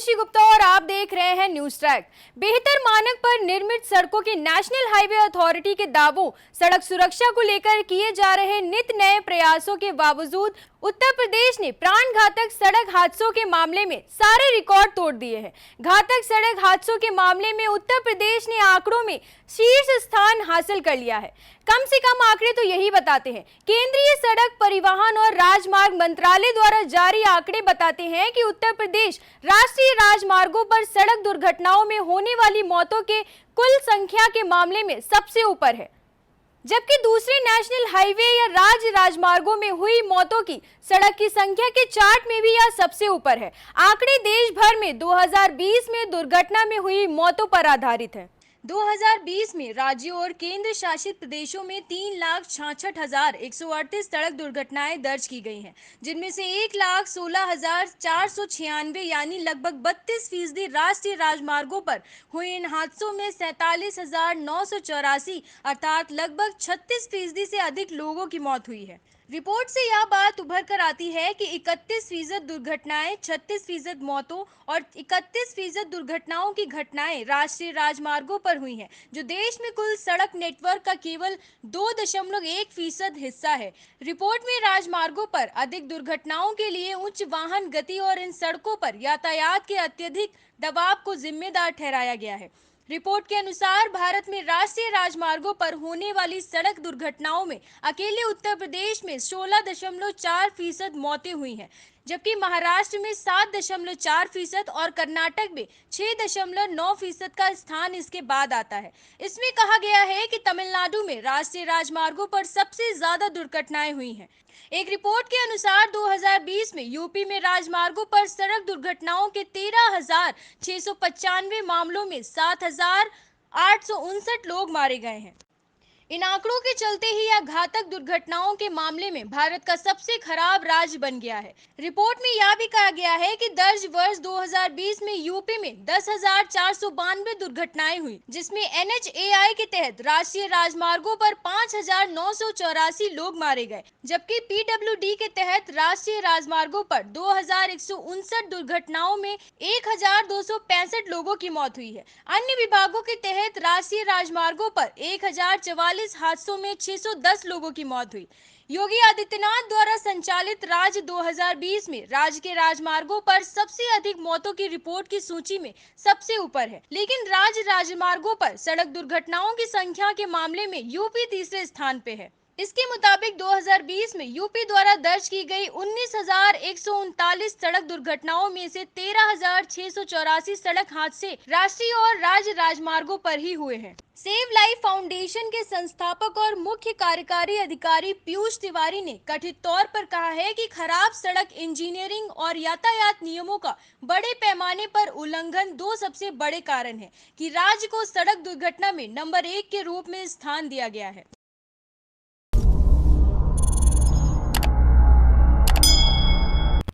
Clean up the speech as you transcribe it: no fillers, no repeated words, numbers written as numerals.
ऋषि गुप्ता और आप देख रहे हैं न्यूज ट्रैक। बेहतर मानक पर निर्मित सड़कों की नेशनल हाईवे अथॉरिटी के दावों, सड़क सुरक्षा को लेकर किए जा रहे नित नए प्रयासों के बावजूद उत्तर प्रदेश ने प्राणघातक सड़क हादसों के मामले में सारे रिकॉर्ड तोड़ दिए हैं। घातक सड़क हादसों के मामले में उत्तर प्रदेश ने आंकड़ों में शीर्ष स्थान हासिल कर लिया है। कम से कम आंकड़े तो यही बताते हैं। केंद्रीय सड़क परिवहन और राजमार्ग मंत्रालय द्वारा जारी आंकड़े बताते हैं कि उत्तर प्रदेश राष्ट्रीय राजमार्गों पर सड़क दुर्घटनाओं में होने वाली मौतों के कुल संख्या के मामले में सबसे ऊपर है, जबकि दूसरे नेशनल हाईवे या राज्य राजमार्गों में हुई मौतों की सड़क की संख्या के चार्ट में भी यह सबसे ऊपर है। आंकड़े देश भर में 2020 में दुर्घटना में हुई मौतों पर आधारित है। 2020 में राज्यों और केंद्र शासित प्रदेशों में 3,66,138 सड़क दुर्घटनाएं दर्ज की गई हैं, जिनमें से 1,16,496 यानी लगभग 32% राष्ट्रीय राजमार्गों पर हुए। इन हादसों में 47,984 अर्थात लगभग 36% से अधिक लोगों की मौत हुई है। रिपोर्ट से यह बात उभर कर आती है कि 31% दुर्घटनाएं, 36% मौतों और 31% दुर्घटनाओं की घटनाएं राष्ट्रीय राजमार्गों पर हुई हैं, जो देश में कुल सड़क नेटवर्क का केवल 2.1% हिस्सा है। रिपोर्ट में राजमार्गों पर अधिक दुर्घटनाओं के लिए उच्च वाहन गति और इन सड़कों पर यातायात के अत्यधिक दबाव को जिम्मेदार ठहराया गया है। रिपोर्ट के अनुसार भारत में राष्ट्रीय राजमार्गों पर होने वाली सड़क दुर्घटनाओं में अकेले उत्तर प्रदेश में 16.4% मौतें हुई हैं, जबकि महाराष्ट्र में 7.4% और कर्नाटक में 6.9% का स्थान इसके बाद आता है। इसमें कहा गया है कि तमिलनाडु में राष्ट्रीय राजमार्गों पर सबसे ज्यादा दुर्घटनाएं हुई हैं। एक रिपोर्ट के अनुसार 2020 में यूपी में राजमार्गों पर सड़क दुर्घटनाओं के 13,695 मामलों में 7,859 लोग मारे गए हैं। इन आंकड़ों के चलते ही यह घातक दुर्घटनाओं के मामले में भारत का सबसे खराब राज्य बन गया है। रिपोर्ट में यह भी कहा गया है कि दर्ज वर्ष 2020 में यूपी में 10,492 दुर्घटनाएं हुई, जिसमें NHAI के तहत राष्ट्रीय राजमार्गों पर 5,984 लोग मारे गए, जबकि PWD के तहत राष्ट्रीय राजमार्गों पर 2,159 दुर्घटनाओं में 1,265 लोगों की मौत हुई है। अन्य विभागों के तहत राष्ट्रीय राजमार्गों पर 1,044 हादसों में 610 लोगों की मौत हुई। योगी आदित्यनाथ द्वारा संचालित राज्य 2020 में राज्य के राजमार्गों पर सबसे अधिक मौतों की रिपोर्ट की सूची में सबसे ऊपर है, लेकिन राज्य राजमार्गों पर सड़क दुर्घटनाओं की संख्या के मामले में यूपी तीसरे स्थान पे है। इसके मुताबिक 2020 में यूपी द्वारा दर्ज की गई 19,139 सड़क दुर्घटनाओं में से 13,684 सड़क हादसे राष्ट्रीय और राज्य राजमार्गों पर ही हुए हैं। सेव लाइफ फाउंडेशन के संस्थापक और मुख्य कार्यकारी अधिकारी पीयूष तिवारी ने कथित तौर पर कहा है कि खराब सड़क इंजीनियरिंग और यातायात नियमों का बड़े पैमाने पर उल्लंघन दो सबसे बड़े कारण हैं कि राज्य को सड़क दुर्घटना में नंबर 1 के रूप में स्थान दिया गया है।